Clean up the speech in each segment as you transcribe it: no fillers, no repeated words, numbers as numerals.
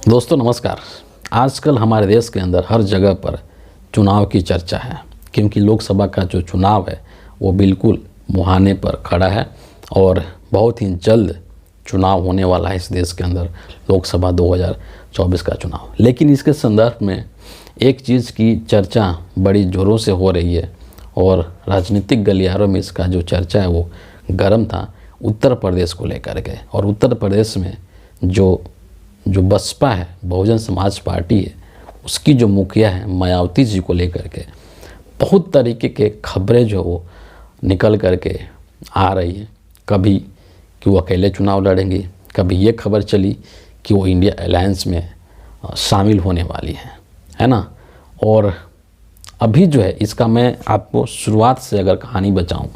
दोस्तों नमस्कार। आजकल हमारे देश के अंदर हर जगह पर चुनाव की चर्चा है, क्योंकि लोकसभा का जो चुनाव है वो बिल्कुल मुहाने पर खड़ा है और बहुत ही जल्द चुनाव होने वाला है इस देश के अंदर, लोकसभा 2024 का चुनाव। लेकिन इसके संदर्भ में एक चीज़ की चर्चा बड़ी ज़ोरों से हो रही है और राजनीतिक गलियारों में इसका जो चर्चा है वो गर्म था, उत्तर प्रदेश को लेकर के। और उत्तर प्रदेश में जो बसपा है, बहुजन समाज पार्टी है, उसकी जो मुखिया है मायावती जी को लेकर के बहुत तरीके के खबरें जो वो निकल कर के आ रही है। कभी कि वो अकेले चुनाव लड़ेंगी, कभी ये खबर चली कि वो इंडिया अलायंस में शामिल होने वाली है ना। और अभी जो है इसका मैं आपको शुरुआत से अगर कहानी बताऊं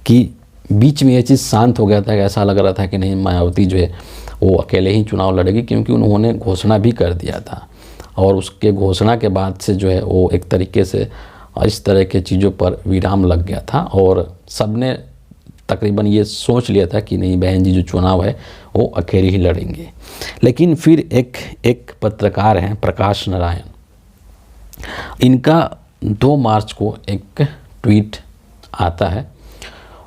कि बीच में ये चीज़ शांत हो गया था कि ऐसा लग रहा था कि नहीं, मायावती जो है वो अकेले ही चुनाव लड़ेगी, क्योंकि उन्होंने घोषणा भी कर दिया था। और उसके घोषणा के बाद से जो है वो एक तरीके से इस तरह के चीज़ों पर विराम लग गया था और सबने तकरीबन ये सोच लिया था कि नहीं, बहन जी जो चुनाव है वो अकेले ही लड़ेंगे। लेकिन फिर एक पत्रकार हैं प्रकाश नारायण, इनका 2 मार्च को एक ट्वीट आता है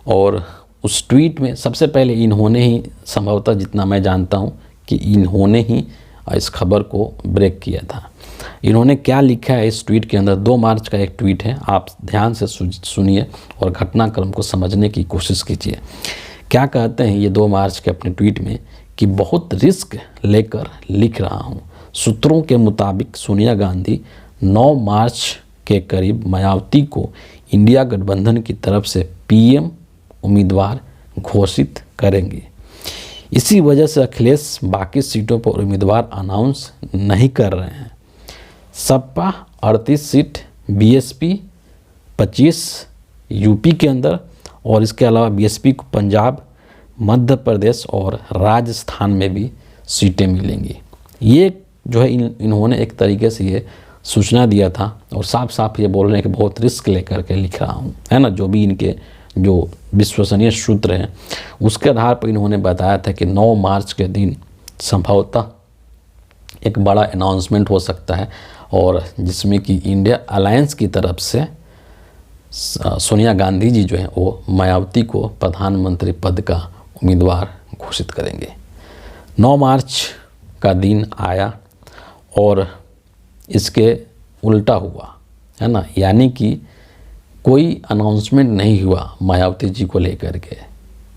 और उस ट्वीट में सबसे पहले इन्होंने ही, संभवतः जितना मैं जानता हूँ कि इन्होंने ही इस खबर को ब्रेक किया था। इन्होंने क्या लिखा है इस ट्वीट के अंदर, 2 मार्च का एक ट्वीट है, आप ध्यान से सुनिए और घटनाक्रम को समझने की कोशिश कीजिए। क्या कहते हैं ये 2 मार्च के अपने ट्वीट में कि बहुत रिस्क लेकर लिख रहा हूँ। सूत्रों के मुताबिक सोनिया गांधी 9 मार्च के करीब मायावती को इंडिया गठबंधन की तरफ से पीएम उम्मीदवार घोषित करेंगे। इसी वजह से अखिलेश बाकी सीटों पर उम्मीदवार अनाउंस नहीं कर रहे हैं। सपा 38 सीट, बीएसपी 25 यूपी के अंदर, और इसके अलावा बीएसपी को पंजाब, मध्य प्रदेश और राजस्थान में भी सीटें मिलेंगी। ये जो है इन्होंने एक तरीके से ये सूचना दिया था और साफ साफ ये बोल रहे हैं कि बहुत रिस्क लेकर के लिख रहा हूँ, है ना। जो भी इनके जो विश्वसनीय सूत्र हैं उसके आधार पर इन्होंने बताया था कि 9 मार्च के दिन संभवतः एक बड़ा अनाउंसमेंट हो सकता है और जिसमें कि इंडिया अलायंस की तरफ से सोनिया गांधी जी जो है वो मायावती को प्रधानमंत्री पद का उम्मीदवार घोषित करेंगे। 9 मार्च का दिन आया और इसके उल्टा हुआ, है ना। यानी कि कोई अनाउंसमेंट नहीं हुआ मायावती जी को लेकर के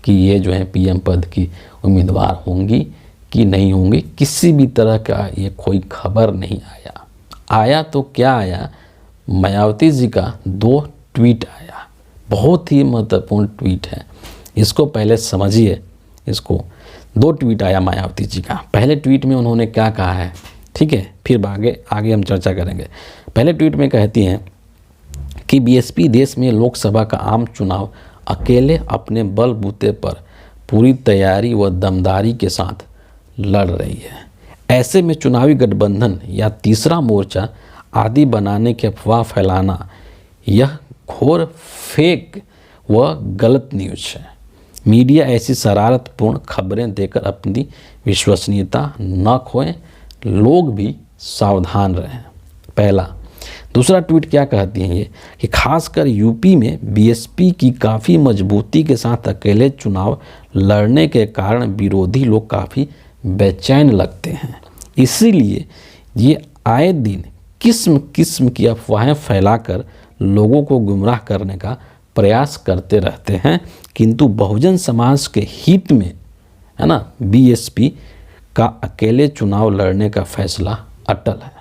कि ये जो है पीएम पद की उम्मीदवार होंगी कि नहीं होंगी। किसी भी तरह का ये कोई खबर नहीं आया तो क्या आया, मायावती जी का 2 ट्वीट आया। बहुत ही महत्वपूर्ण ट्वीट है, इसको पहले समझिए। इसको 2 ट्वीट आया मायावती जी का। पहले ट्वीट में उन्होंने क्या कहा है, ठीक है, फिर आगे हम चर्चा करेंगे। पहले ट्वीट में कहती हैं कि बीएसपी देश में लोकसभा का आम चुनाव अकेले अपने बलबूते पर पूरी तैयारी व दमदारी के साथ लड़ रही है। ऐसे में चुनावी गठबंधन या तीसरा मोर्चा आदि बनाने की अफवाह फैलाना यह घोर फेक व गलत न्यूज़ है। मीडिया ऐसी शरारतपूर्ण खबरें देकर अपनी विश्वसनीयता न खोएं, लोग भी सावधान रहें। पहला। दूसरा ट्वीट क्या कहती हैं ये कि खासकर यूपी में बीएसपी की काफ़ी मजबूती के साथ अकेले चुनाव लड़ने के कारण विरोधी लोग काफ़ी बेचैन लगते हैं। इसीलिए ये आए दिन किस्म किस्म की अफवाहें फैलाकर लोगों को गुमराह करने का प्रयास करते रहते हैं, किंतु बहुजन समाज के हित में, है ना, बीएसपी का अकेले चुनाव लड़ने का फैसला अटल है।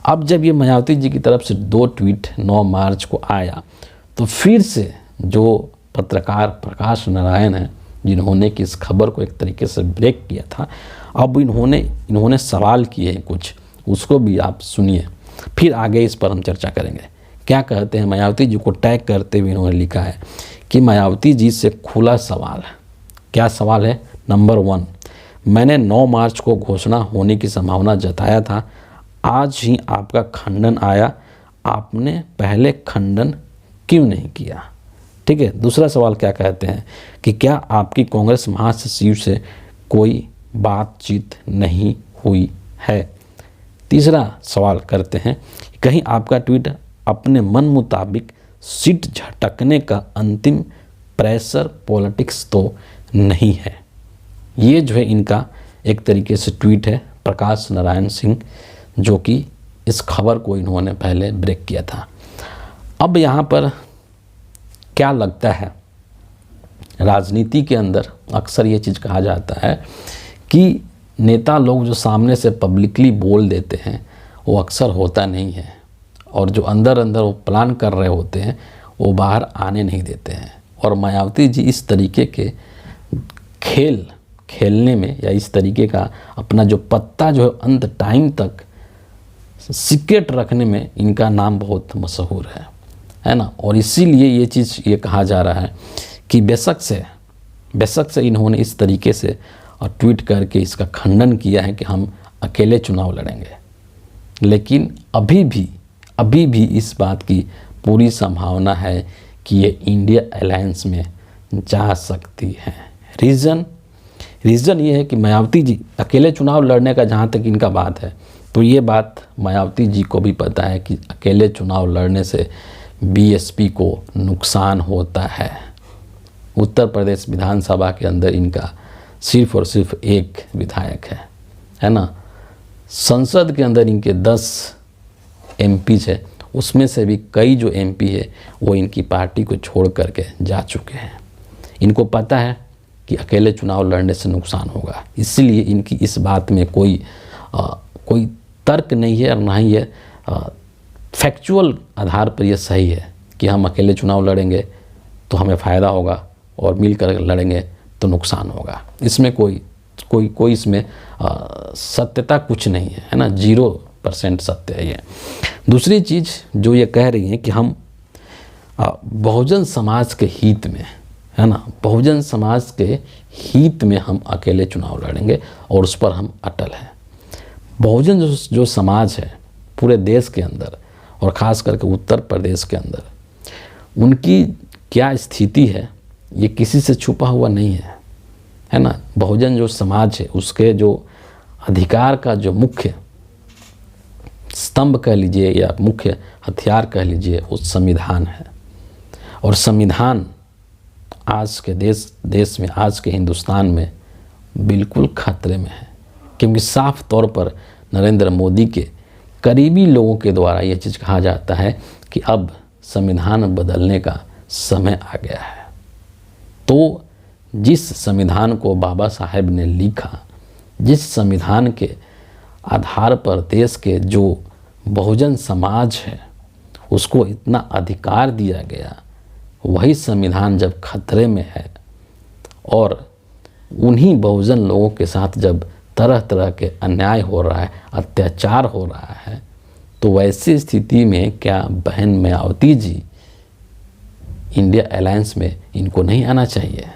अब जब ये मायावती जी की तरफ से 2 ट्वीट 9 मार्च को आया तो फिर से जो पत्रकार प्रकाश नारायण हैं, जिन्होंने कि इस खबर को एक तरीके से ब्रेक किया था, अब इन्होंने सवाल किए हैं कुछ, उसको भी आप सुनिए, फिर आगे इस पर हम चर्चा करेंगे। क्या कहते हैं, मायावती जी को टैग करते हुए इन्होंने लिखा है कि मायावती जी से खुला सवाल है। क्या सवाल है? नंबर 1, मैंने 9 मार्च को घोषणा होने की संभावना जताया था, आज ही आपका खंडन आया, आपने पहले खंडन क्यों नहीं किया? ठीक है। दूसरा सवाल क्या कहते हैं कि क्या आपकी कांग्रेस महासचिव से कोई बातचीत नहीं हुई है। तीसरा सवाल करते हैं, कहीं आपका ट्वीट अपने मन मुताबिक सीट झटकने का अंतिम प्रेशर पॉलिटिक्स तो नहीं है। ये जो है इनका एक तरीके से ट्वीट है प्रकाश नारायण सिंह, जो कि इस खबर को इन्होंने पहले ब्रेक किया था। अब यहाँ पर क्या लगता है, राजनीति के अंदर अक्सर ये चीज़ कहा जाता है कि नेता लोग जो सामने से पब्लिकली बोल देते हैं वो अक्सर होता नहीं है, और जो अंदर अंदर वो प्लान कर रहे होते हैं वो बाहर आने नहीं देते हैं। और मायावती जी इस तरीके के खेल खेलने में या इस तरीके का अपना जो पत्ता जो है अंत टाइम तक सीक्रेट रखने में इनका नाम बहुत मशहूर है ना। और इसीलिए ये चीज़ ये कहा जा रहा है कि बेशक से इन्होंने इस तरीके से और ट्वीट करके इसका खंडन किया है कि हम अकेले चुनाव लड़ेंगे, लेकिन अभी भी इस बात की पूरी संभावना है कि ये इंडिया अलायंस में जा सकती है। रीज़न ये है कि मायावती जी अकेले चुनाव लड़ने का जहाँ तक इनका बात है, तो ये बात मायावती जी को भी पता है कि अकेले चुनाव लड़ने से बीएसपी को नुकसान होता है। उत्तर प्रदेश विधानसभा के अंदर इनका सिर्फ और सिर्फ एक विधायक है ना। संसद के अंदर इनके 10 एमपीज है, उसमें से भी कई जो एमपी है वो इनकी पार्टी को छोड़ करके जा चुके हैं। इनको पता है कि अकेले चुनाव लड़ने से नुकसान होगा, इसीलिए इनकी इस बात में कोई तर्क नहीं है, और ना ही ये फैक्चुअल आधार पर यह सही है कि हम अकेले चुनाव लड़ेंगे तो हमें फ़ायदा होगा और मिलकर लड़ेंगे तो नुकसान होगा। इसमें कोई इसमें सत्यता कुछ नहीं है ना, 0% सत्य है ये। दूसरी चीज़ जो ये कह रही है कि हम बहुजन समाज के हित में, है ना, बहुजन समाज के हित में हम अकेले चुनाव लड़ेंगे और उस पर हम अटल हैं। बहुजन जो समाज है पूरे देश के अंदर और ख़ास करके उत्तर प्रदेश के अंदर, उनकी क्या स्थिति है ये किसी से छुपा हुआ नहीं है ना। बहुजन जो समाज है उसके जो अधिकार का जो मुख्य स्तंभ कह लीजिए या मुख्य हथियार कह लीजिए वो संविधान है। और संविधान आज के देश में, आज के हिंदुस्तान में बिल्कुल खतरे में है, क्योंकि साफ तौर पर नरेंद्र मोदी के करीबी लोगों के द्वारा ये चीज़ कहा जाता है कि अब संविधान बदलने का समय आ गया है। तो जिस संविधान को बाबा साहेब ने लिखा, जिस संविधान के आधार पर देश के जो बहुजन समाज है उसको इतना अधिकार दिया गया, वही संविधान जब खतरे में है और उन्हीं बहुजन लोगों के साथ जब तरह तरह के अन्याय हो रहा है, अत्याचार हो रहा है, तो वैसी स्थिति में क्या बहन मायावती जी इंडिया अलायंस में इनको नहीं आना चाहिए?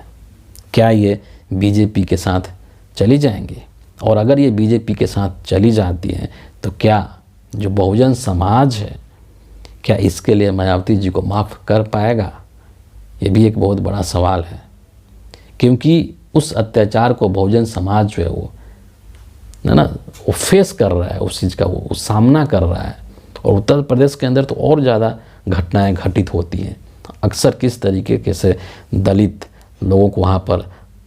क्या ये बीजेपी के साथ चली जाएंगी? और अगर ये बीजेपी के साथ चली जाती हैं तो क्या जो बहुजन समाज है क्या इसके लिए मायावती जी को माफ़ कर पाएगा? ये भी एक बहुत बड़ा सवाल है, क्योंकि उस अत्याचार को बहुजन समाज जो है वो फेस कर रहा है, उस चीज़ का वो सामना कर रहा है। और उत्तर प्रदेश के अंदर तो और ज़्यादा घटनाएं घटित होती हैं। अक्सर किस तरीके से दलित लोगों को वहाँ पर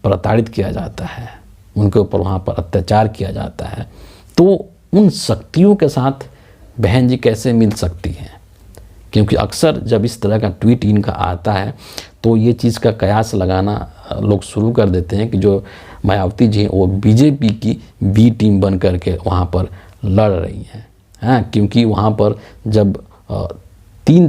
प्रताड़ित किया जाता है, उनके ऊपर वहाँ पर अत्याचार किया जाता है। तो उन शक्तियों के साथ बहन जी कैसे मिल सकती हैं? क्योंकि अक्सर जब इस तरह का ट्वीट इनका आता है तो ये चीज़ का कयास लगाना लोग शुरू कर देते हैं कि जो मायावती जी हैं वो बीजेपी की बी टीम बन करके वहाँ पर लड़ रही हैं। हाँ, क्योंकि वहाँ पर जब तीन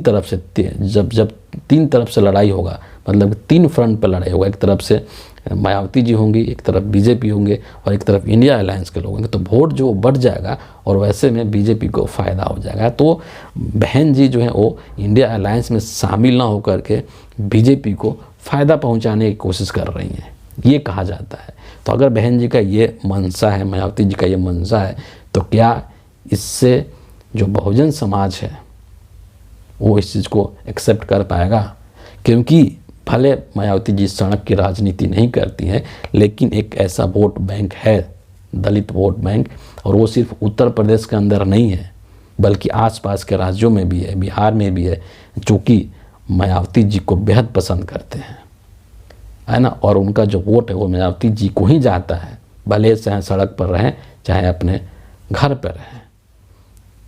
तरफ से लड़ाई होगा, मतलब 3 फ्रंट पर लड़ाई होगा, एक तरफ से मायावती जी होंगी, एक तरफ बीजेपी होंगे और एक तरफ इंडिया अलायंस के लोग होंगे, तो वोट जो बढ़ जाएगा और वैसे में बीजेपी को फ़ायदा हो जाएगा। तो बहन जी जो है वो इंडिया अलायंस में शामिल ना होकर के बीजेपी को फ़ायदा पहुंचाने की कोशिश कर रही हैं, ये कहा जाता है। तो अगर बहन जी का ये मंशा है, मायावती जी का ये मंशा है, तो क्या इससे जो बहुजन समाज है वो इस चीज़ को एक्सेप्ट कर पाएगा? क्योंकि भले मायावती जी सड़क की राजनीति नहीं करती हैं, लेकिन एक ऐसा वोट बैंक है दलित वोट बैंक, और वो सिर्फ उत्तर प्रदेश के अंदर नहीं है बल्कि आसपास के राज्यों में भी है, बिहार में भी है, जो कि मायावती जी को बेहद पसंद करते हैं, है ना। और उनका जो वोट है वो मायावती जी को ही जाता है, भले चाहे सड़क पर रहें चाहे अपने घर पर रहें।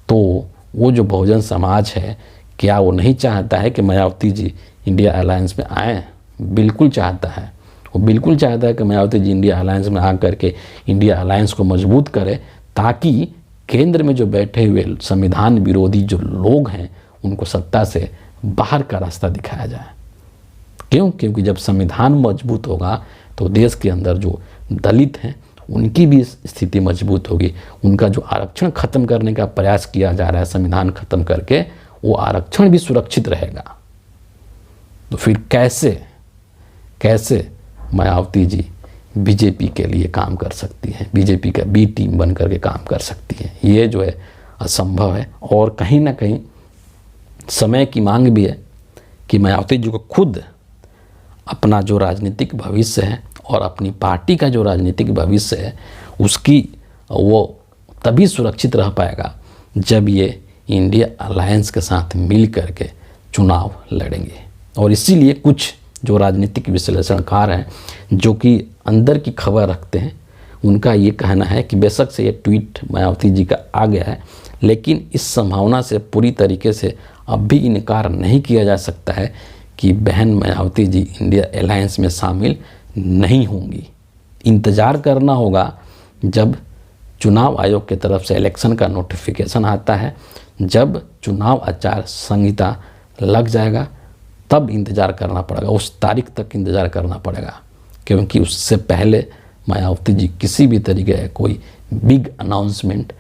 तो वो जो बहुजन समाज है, क्या वो नहीं चाहता है कि मायावती जी इंडिया अलायंस में आएँ? बिल्कुल चाहता है। वो बिल्कुल चाहता है कि मायावती जी इंडिया अलायंस में आ करके इंडिया अलायंस को मजबूत करे, ताकि केंद्र में जो बैठे हुए संविधान विरोधी जो लोग हैं उनको सत्ता से बाहर का रास्ता दिखाया जाए। क्यों? क्योंकि जब संविधान मजबूत होगा तो देश के अंदर जो दलित हैं उनकी भी स्थिति मजबूत होगी। उनका जो आरक्षण खत्म करने का प्रयास किया जा रहा है संविधान खत्म करके, वो आरक्षण भी सुरक्षित रहेगा। तो फिर कैसे मायावती जी बीजेपी के लिए काम कर सकती हैं, बीजेपी का बी टीम बन करके काम कर सकती हैं? ये जो है असंभव है। और कहीं ना कहीं समय की मांग भी है कि मायावती जी को खुद अपना जो राजनीतिक भविष्य है और अपनी पार्टी का जो राजनीतिक भविष्य है उसकी वो तभी सुरक्षित रह पाएगा जब ये इंडिया अलायंस के साथ मिल करके चुनाव लड़ेंगे। और इसीलिए कुछ जो राजनीतिक विश्लेषणकार हैं जो कि अंदर की खबर रखते हैं, उनका ये कहना है कि बेशक से ये ट्वीट मायावती जी का आ गया है, लेकिन इस संभावना से पूरी तरीके से अब भी इनकार नहीं किया जा सकता है कि बहन मायावती जी इंडिया अलायंस में शामिल नहीं होंगी। इंतज़ार करना होगा जब चुनाव आयोग की तरफ से इलेक्शन का नोटिफिकेशन आता है, जब चुनाव आचार संहिता लग जाएगा तब इंतज़ार करना पड़ेगा, उस तारीख तक इंतज़ार करना पड़ेगा, क्योंकि उससे पहले मायावती जी किसी भी तरीके का कोई बिग अनाउंसमेंट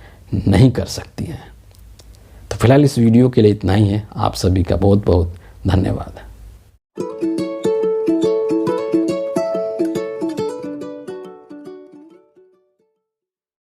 नहीं कर सकती हैं। तो फिलहाल इस वीडियो के लिए इतना ही है। आप सभी का बहुत बहुत धन्यवाद।